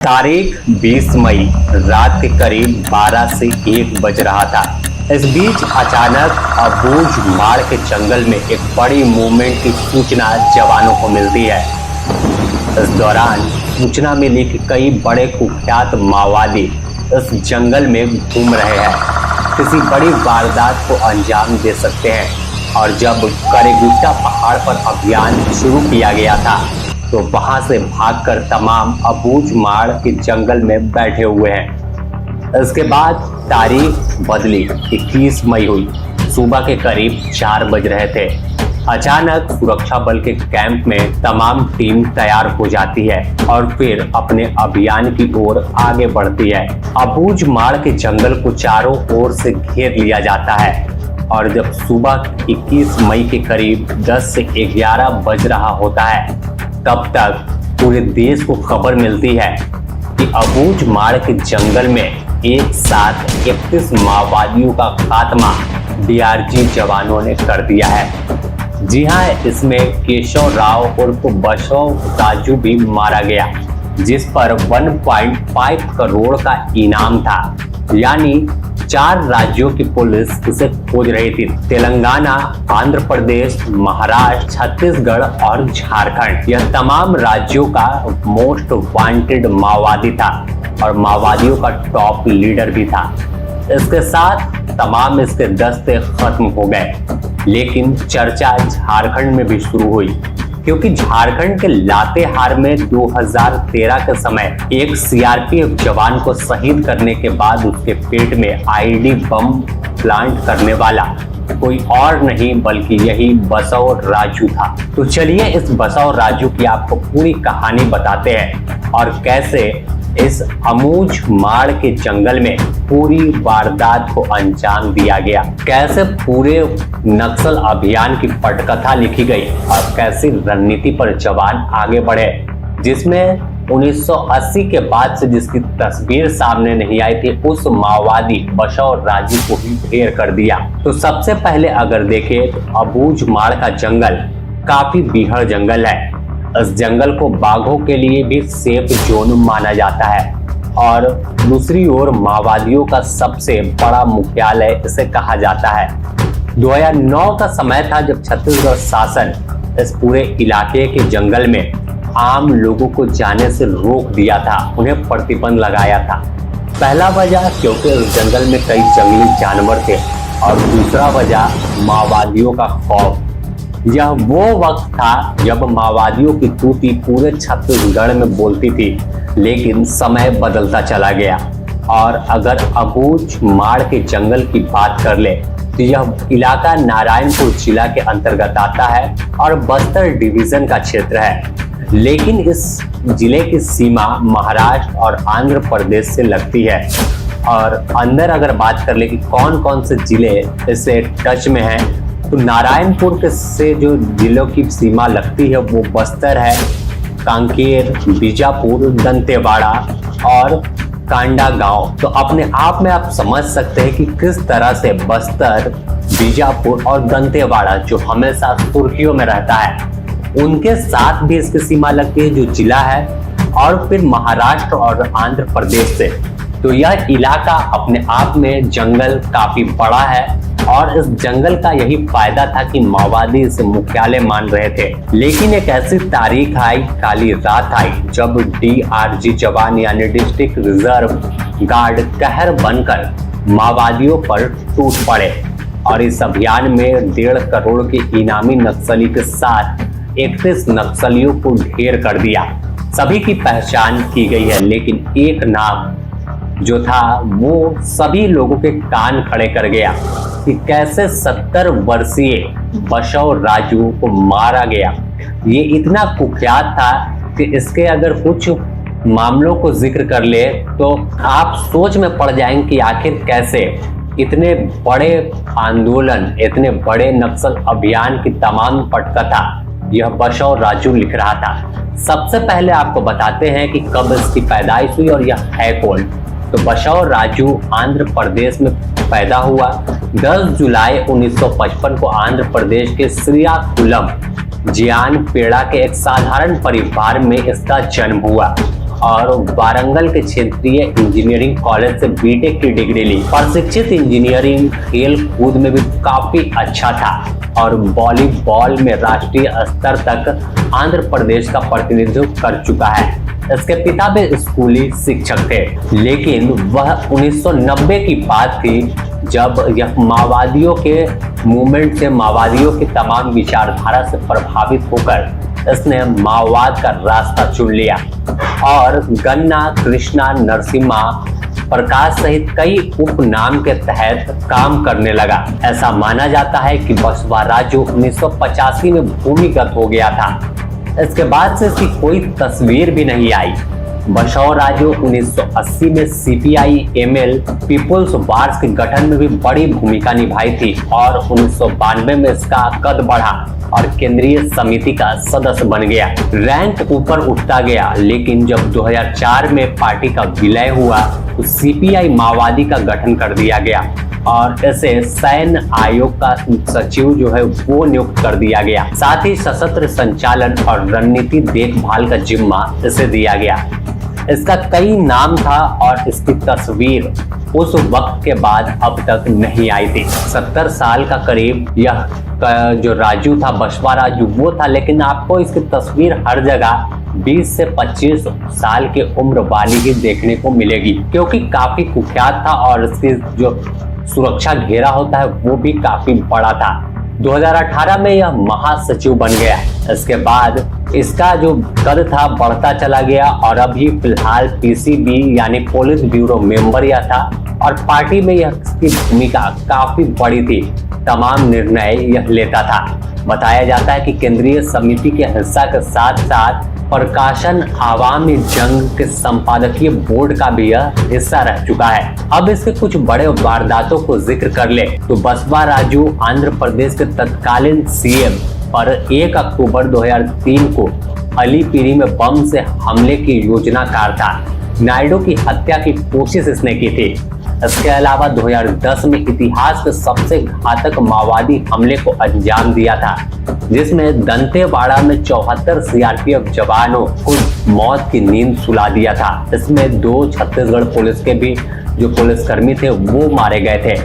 तारीख 20 मई रात के करीब 12 से 1 बज रहा था। इस बीच अचानक अबूझ माड़ के जंगल में एक बड़ी मूवमेंट की सूचना जवानों को मिलती है। इस दौरान सूचना मिली कि कई बड़े कुख्यात माओवादी इस जंगल में घूम रहे हैं, किसी बड़ी वारदात को अंजाम दे सकते हैं। और जब करेगुट्टा पहाड़ पर अभियान शुरू किया गया था तो वहां से भागकर तमाम अबूझ माड़ के जंगल में बैठे हुए हैं। इसके बाद तारीख बदली, 21 मई हुई। सुबह के करीब 4 बज रहे थे। अचानक सुरक्षा बल के कैंप में तमाम टीम तैयार हो जाती है और फिर अपने अभियान की ओर आगे बढ़ती है। अबूझ माड़ के जंगल को चारों ओर से घेर लिया जाता है और जब सुबह 21 मई के करीब 10 से 11 बज रहा होता है तब तक पूरे देश को खबर मिलती है कि अबूझ माड़ के जंगल में एक साथ 31 माओवादियों का खात्मा डीआरजी जवानों ने कर दिया है। जी हाँ, इसमें केशव राव उर्फ बसव राजू भी मारा गया, जिस पर 1.5 करोड़ का इनाम था। यानी 4 राज्यों की पुलिस इसे खोज रही थी: तेलंगाना, आंध्र प्रदेश, महाराष्ट्र, छत्तीसगढ़ और झारखंड। यह तमाम राज्यों का मोस्ट वांटेड माओवादी था और माओवादियों का टॉप लीडर भी था। इसके साथ तमाम इसके दस्ते खत्म हो गए, लेकिन चर्चा झारखंड में भी शुरू हुई, क्योंकि झारखंड के लातेहार में 2013 के समय एक सीआरपीएफ जवान को शहीद करने के बाद उसके पेट में आईडी बम प्लांट करने वाला कोई और नहीं बल्कि यही बसव राजू था। तो चलिए इस बसव राजू की आपको पूरी कहानी बताते हैं और कैसे इस अबूझ माड़ के जंगल में पूरी वारदात को अंजाम दिया गया, कैसे पूरे नक्सल अभियान की पटकथा लिखी गई और कैसी रणनीति पर जवान आगे बढ़े, जिसमें 1980 के बाद से जिसकी तस्वीर सामने नहीं आई थी उस माओवादी बसव राजू को ही ढेर कर दिया। तो सबसे पहले अगर देखें तो अबूझ माड़ का जंगल काफी बीहड़ जंगल है। इस जंगल को बाघों के लिए भी सेफ जोन माना जाता है और दूसरी ओर माओवादियों का सबसे बड़ा मुख्यालय इसे कहा जाता है। 2009 का समय था जब छत्तीसगढ़ शासन इस पूरे इलाके के जंगल में आम लोगों को जाने से रोक दिया था, उन्हें प्रतिबंध लगाया था। पहला वजह क्योंकि इस जंगल में कई जंगली जानवर थे और दूसरा वजह माओवादियों का खौफ। यह वो वक्त था जब माओवादियों की तूती पूरे छत्तीसगढ़ में बोलती थी, लेकिन समय बदलता चला गया। और अगर अबूझ माड़ के जंगल की बात कर ले तो यह इलाका नारायणपुर जिला के अंतर्गत आता है और बस्तर डिवीजन का क्षेत्र है, लेकिन इस जिले की सीमा महाराष्ट्र और आंध्र प्रदेश से लगती है। और अंदर अगर बात कर ले कि कौन कौन से जिले इससे टच में हैं, तो नारायणपुर के से जो जिलों की सीमा लगती है वो बस्तर है, कांकेर, बीजापुर, दंतेवाड़ा और कांडा गांव। तो अपने आप में आप समझ सकते हैं कि किस तरह से बस्तर, बीजापुर और दंतेवाड़ा जो हमेशा सुर्खियों में रहता है, उनके साथ भी इसकी सीमा लगती है जो जिला है, और फिर महाराष्ट्र और आंध्र प्रदेश से। तो यह इलाका अपने आप में जंगल काफी बड़ा है और इस जंगल का यही फायदा था कि माओवादी इसे मुख्यालय मान रहे थे। लेकिन एक ऐसी तारीख आई, काली रात आई, जब डीआरजी जवान यानी डिस्ट्रिक्ट रिजर्व गार्ड कहर बनकर माओवादियों पर टूट पड़े और इस अभियान में 1.5 करोड़ के इनामी नक्सली के साथ 31 नक्सलियों को ढेर कर दिया। सभी की पहचान की गई है, लेकिन एक नाम जो था वो सभी लोगों के कान खड़े कर गया कि कैसे 70 वर्षीय बसव राजू को मारा गया। ये इतना कुख्यात था कि इसके अगर कुछ मामलों को जिक्र कर ले तो आप सोच में पड़ जाएंगे कि आखिर कैसे इतने बड़े आंदोलन, इतने बड़े नक्सल अभियान की तमाम पटकथा यह बसव राजू लिख रहा था। सबसे पहले आपको बताते हैं कि कब इसकी पैदाइश हुई और यह है कौन। तो बसव राजू आंध्र प्रदेश में पैदा हुआ। 10 जुलाई 1955 को आंध्र प्रदेश के श्रीकाकुलम जियान पेड़ा के एक साधारण परिवार में इसका जन्म हुआ। और वारंगल के क्षेत्रीय इंजीनियरिंग कॉलेज से बीटेक की डिग्री ली। प्रशिक्षित इंजीनियरिंग खेल कूद में भी काफी अच्छा था और वॉलीबॉल में राष्ट्रीय स्तर तक आंध्र प्रदेश का प्रतिनिधित्व कर चुका है। इसके पिता भी स्कूली शिक्षक थे, लेकिन वह 1990 की बात थी जब यह माओवादियों के मूवमेंट से, माओवादियों की तमाम विचारधारा से प्रभावित होकर इसने माओवाद का रास्ता चुन लिया और गन्ना, कृष्णा, नरसिम्हा, प्रकाश सहित कई उपनाम के तहत काम करने लगा। ऐसा माना जाता है कि बसवा राजू 1985 में भूमिगत हो गया था। इसके बाद से इसकी कोई तस्वीर भी नहीं आई। बसवा राजू 1980 में CPI-ML पीपुल्स वार्स के गठन में भी बड़ी भूमिका निभाई थी और 1992 में इसका कद बढ़ा और केंद्रीय समिति का सदस्य बन गया। रैंक ऊपर उठता गया, लेकिन जब 2004 में पार्टी का विलय हुआ तो CPI माओवादी का गठन कर दिया गया और इसे सैन्य आयोग का सचिव जो है वो नियुक्त कर दिया गया। साथ ही सशस्त्र संचालन और रणनीति देखभाल का जिम्मा इसे दिया गया। इसका कई नाम था और इसकी तस्वीर उस वक्त के बाद अब तक नहीं आई थी। 70 साल का करीब यह जो राजू था, बसवा राजू वो था, लेकिन आपको इसकी तस्वीर हर जगह 20 से 25 साल के उम्र वाली ही देखने को मिलेगी, क्योंकि काफी कुख्यात था और इसकी जो सुरक्षा घेरा होता है वो भी काफी बड़ा था। 2018 में यह महासचिव बन गया। इसके बाद इसका जो कद था बढ़ता चला गया और अभी फिलहाल PCB यानी पोलित ब्यूरो मेंबर यह था और पार्टी में यह इसकी भूमिका काफी बड़ी थी। तमाम निर्णय यह लेता था। बताया जाता है कि केंद्रीय समिति के हिस्सा के साथ साथ प्रकाशन आवामी जंग के संपादकीय बोर्ड का भी यह हिस्सा रह चुका है। अब इसके कुछ बड़े वारदातों को जिक्र कर ले तो बसवा राजू आंध्र प्रदेश के तत्कालीन CM पर 1 अक्टूबर 2003 को अलीपिरी में बम से हमले की योजनाकार था। नायडू की हत्या की कोशिश इसने की थी। इसके अलावा 2010 में इतिहास के सबसे घातक माओवादी हमले को अंजाम दिया था, जिसमें दंतेवाड़ा में 74 CRPF जवानों को मौत की नींद सुला दिया था। इसमें 2 छत्तीसगढ़ पुलिस के भी जो पुलिसकर्मी थे वो मारे गए थे।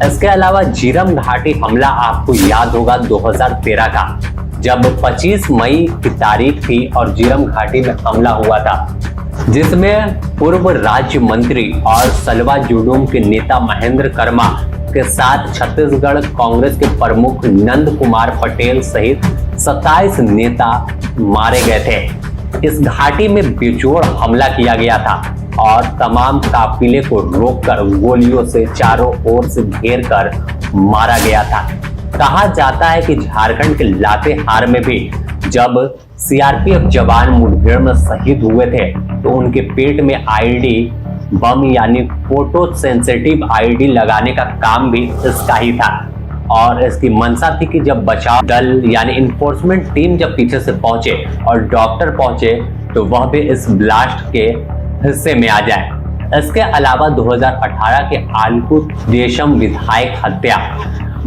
इसके अलावा झीरम घाटी हमला आपको याद होगा 2013 का, जब 25 मई की तारीख थी और झीरम घाटी में हमला हुआ था, जिसमें पूर्व राज्य मंत्री और सलवा जुडूम के नेता महेंद्र कर्मा के साथ छत्तीसगढ़ कांग्रेस के प्रमुख नंद कुमार पटेल सहित 27 नेता मारे गए थे। इस घाटी में बेजोड़ हमला किया गया था और तमाम काफिले को रोककर गोलियों से चारों ओर से घेर कर मारा गया था। कहा जाता है कि झारखंड के लातेहार में भी जब CRPF जवान मुठभेड़ में शहीद हुए थे तो उनके पेट में IED बम यानी फोटो सेंसिटिव IED लगाने का काम भी इसका ही था और इसकी मंशा थी कि जब बचाव दल यानी इन्फोर्समेंट टीम जब पीछे से पहुंचे और डॉक्टर पहुंचे तो वह भी इस ब्लास्ट के हिस्से में आ जाए। इसके अलावा 2018 के आलकुत देशम विधायक हत्या,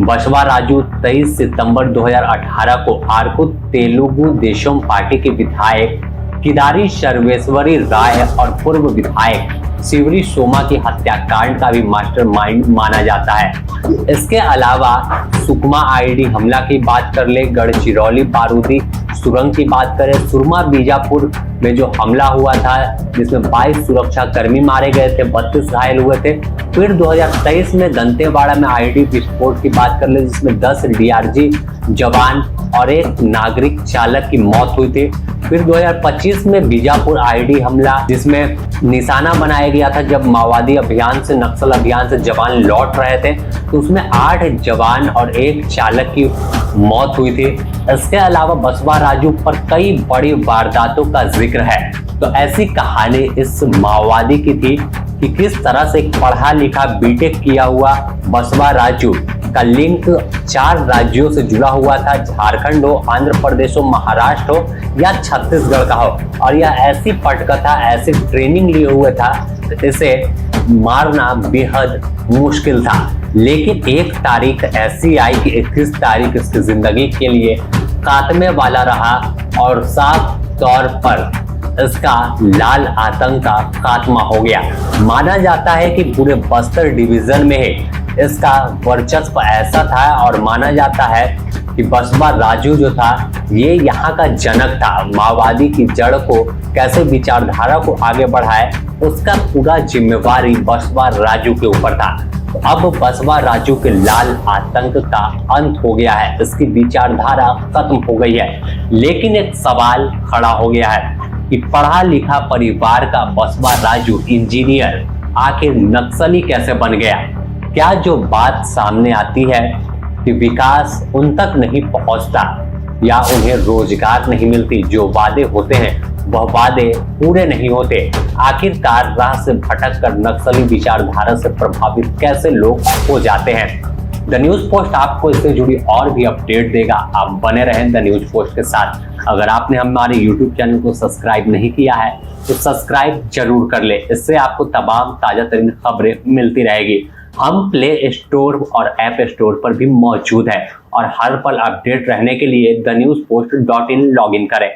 बसवा राजू 23 सितंबर 2018 को आरकुत तेलुगु देशम पार्टी के विधायक किदारी सर्वेश्वरी राय और पूर्व विधायक शिवरी सोमा की हत्याकांड का भी मास्टरमाइंड माना जाता है। इसके अलावा सुकमा IED हमला की बात कर ले, गढ़चिरौली बारूदी सुरंग की बात करें, सुरमा बीजापुर में जो हमला हुआ था जिसमें 22 सुरक्षा कर्मी मारे गए थे, 32 घायल हुए थे। फिर 2023 में दंतेवाड़ा में IED विस्फोट की बात कर ले जिसमें 10 DRG जवान और एक नागरिक चालक की मौत हुई थी। फिर 2025 में बीजापुर IED हमला जिसमें निशाना बनाया गया था जब माओवादी अभियान से, नक्सल अभियान से जवान लौट रहे थे, तो उसमें 8 जवान और एक चालक की मौत हुई थी। इसके अलावा बसवा राजू पर कई बड़ी वारदातों का जिक्र है। तो ऐसी कहानी इस माओवादी की थी कि किस तरह से एक पढ़ा लिखा बीटेक किया हुआ बसवा राजू का लिंक 4 राज्यों से जुड़ा हुआ था, झारखंड हो, आंध्र प्रदेश हो, महाराष्ट्र हो या छत्तीसगढ़ का हो, और यह ऐसी पटकथा, ऐसी ट्रेनिंग लिए हुए था, इसे मारना बेहद मुश्किल था। लेकिन एक तारीख ऐसी आई कि 21 तारीख इसकी जिंदगी के लिए खात्मे वाला रहा और साफ तौर पर इसका लाल आतंक का खात्मा हो गया। माना जाता है कि पूरे बस्तर डिवीजन में ही इसका वर्चस्व ऐसा था और माना जाता है कि बसवा राजू जो था ये यहाँ का जनक था। माओवादी की जड़ को कैसे विचारधारा को आगे बढ़ाए उसका पूरा जिम्मेवारी बसवा राजू के ऊपर था। तो अब बसवा राजू के लाल आतंक का अंत हो गया है, इसकी विचारधारा खत्म हो गई है। लेकिन एक सवाल खड़ा हो गया है कि पढ़ा लिखा परिवार का बसवा राजू इंजीनियर आखिर नक्सली कैसे बन गया। क्या जो बात सामने आती है कि विकास उन तक नहीं पहुंचता या उन्हें रोजगार नहीं मिलती, जो वादे होते हैं वह वादे पूरे नहीं होते, आखिरकार राह से भटक कर नक्सली विचारधारा से प्रभावित कैसे लोग हो जाते हैं। द न्यूज पोस्ट आपको इससे जुड़ी और भी अपडेट देगा। आप बने रहें द न्यूज पोस्ट के साथ। अगर आपने हमारे यूट्यूब चैनल को सब्सक्राइब नहीं किया है तो सब्सक्राइब जरूर कर ले, इससे आपको तमाम ताजा तरीन खबरें मिलती रहेगी। हम प्ले स्टोर और ऐप स्टोर पर भी मौजूद है और हर पल अपडेट रहने के लिए thenewspost.in लॉगिन करें।